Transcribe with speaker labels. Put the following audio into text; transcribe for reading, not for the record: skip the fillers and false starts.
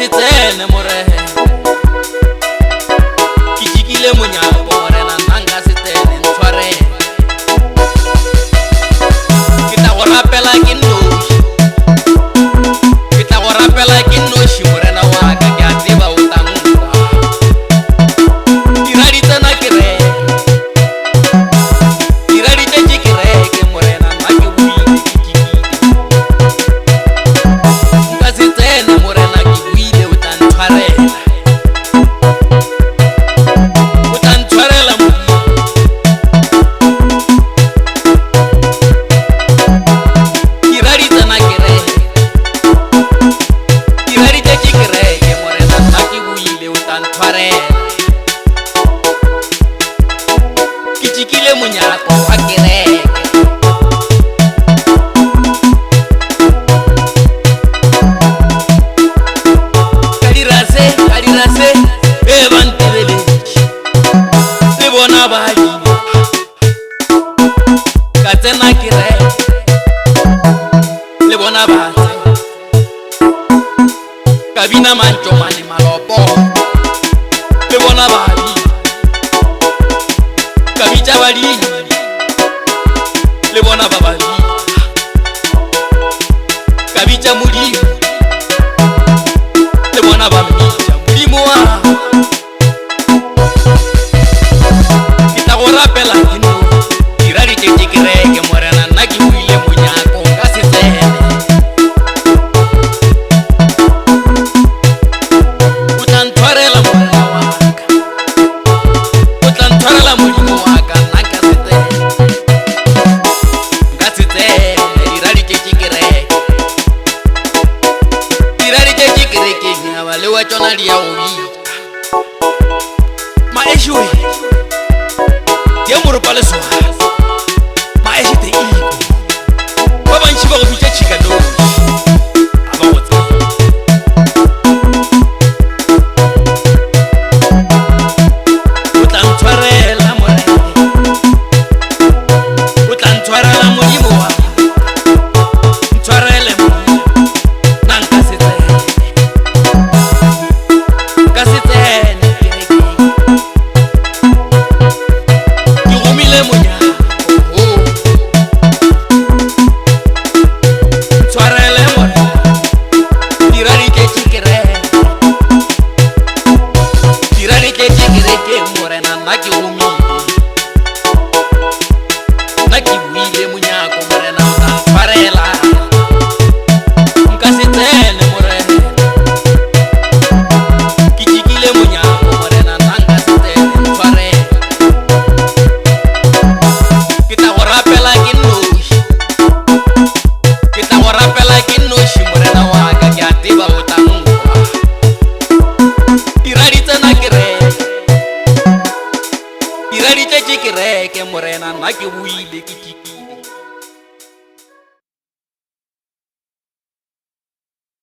Speaker 1: se tsene morehe ke jikile monyapo morena nanga se tsene ntshware ke tla go rapela ke nnoši ke tla go rapela ke nnoši morena wa ka ke a tseba o tla nkwa diraditsena ke reke diraditše ke reke morena nna ke buile ke jikile nka se tsene morena ke buile o tla ntshwarela ke jikile monyako wa kereke ka dirase e ba ntebeletše le bona badi ka tsena kereke le bona batse ka bina mantšomane malopo le bona badi ka bitša badini le bona ba badini ka bitša modimo le bona ba mmitša modimo wa ke tla go rapela ke no diraditše ke reke morena nna ke buile monyako ka se tsene o tla ntshwarela morena wa ka o tla ntshwarela modimo wa ka nna nka se tsene diraditše ke reke diraditše ke rekeng aba le wa tšona di ya go bitša maešoe di ya moropa leswara maešo te iko ba bantši ba go bitša tšhikanoši a ba go tseba o tla ntshwarela morena o tla ntshwarela modimo wa ntshwarele nna nka se tsene ka se tsene kerekeng ke romile monyako ntshwarele morena diraditše ke reke diraditše ke rekeng morena nna ke romile nna ke buile monyako morena o tla ntshwarela nka se tsene morena ke jikile monyako morena nna nka se tsene ntshwarela ke tla go rapela ke nnoši ke tla go rapela ke nnoši morena wa ka ke a tseba o tla nkwa diraditsena ke reke diraditše ke reke morena nna ke buile ke jikile